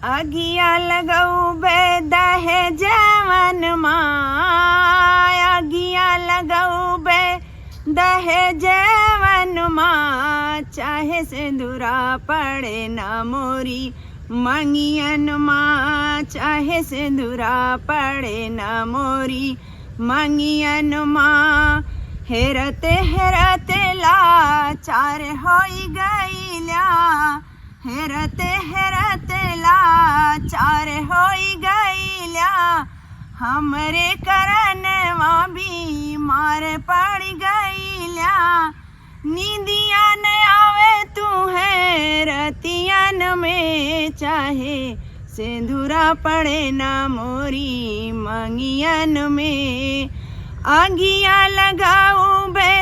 अगिया लगऊ दहे जवन माँ, अगिया लगऊ दहे जवन माँ, चाहे सिंदूरा पड़े न मोरी मंगियन माँ, चाहे सिंदूरा पड़े न मोरी मंगियन माँ। हेरते हेरते लाचार होई गईल्या, हेरते हेरते लाचार होई गईल्या, हमरे करनवा बीमार पड़ गईल्या। नींदिया न आवे तू है रतियन में, चाहे सिंदूरा पड़े ना मोरी मंगियन में। आगिया लगाऊ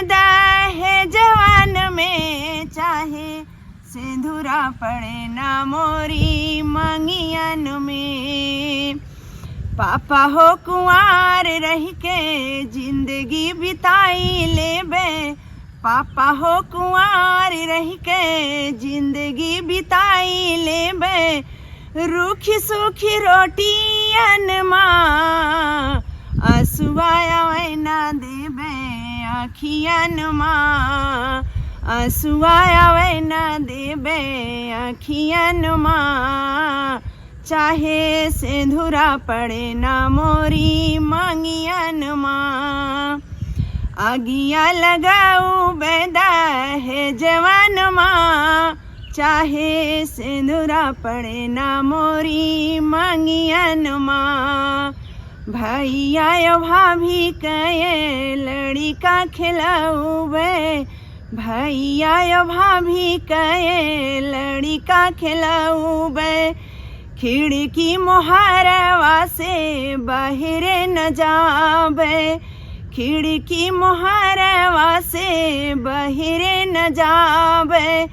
दहे जवान में, चाहे सिंदूरा पड़े ना मोरी मंगियन में। पापा हो कुंवार रह के जिंदगी बिताई लेबे, पापा हो कुंवार रह के जिंदगी बिताई लेबे। रूखी सूखी रोटियन माँ, आंसुआया वैना देबे आखियन माँ, आंसुआया वैना देबे आखियन माँ। चाहे सिंदूरा पड़े ना मोरी मंगियन माँ। आगिया लगाऊ दहे जवान माँ, चाहे सिंदूरा पड़े ना मोरी मंगियन माँ। भैया यो भाभी कहे लड़िका खिलाऊबे, भैया यो भाभी कहे लड़िका खिलाऊबे। खिड़की मोहरवा से बाहरे न जाबे, खिड़की मोहरवा से बाहरे न जाबे।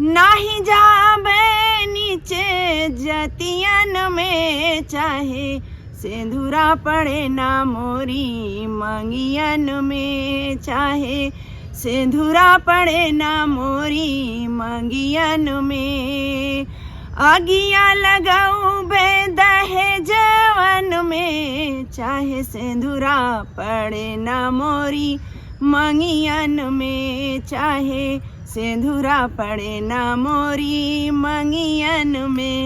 नाही जाबे नीचे जतियन में, चाहे सिंदूरा पड़े ना मोरी मंगियन में, चाहे सिंदूरा पड़े ना मोरी मंगियन में। आगिया लगाऊ दहे जवन में, चाहे सिंदूरा पड़े ना मोरी मंगियन में, चाहे सिंदूरा पड़े ना मोरी मंगियन में।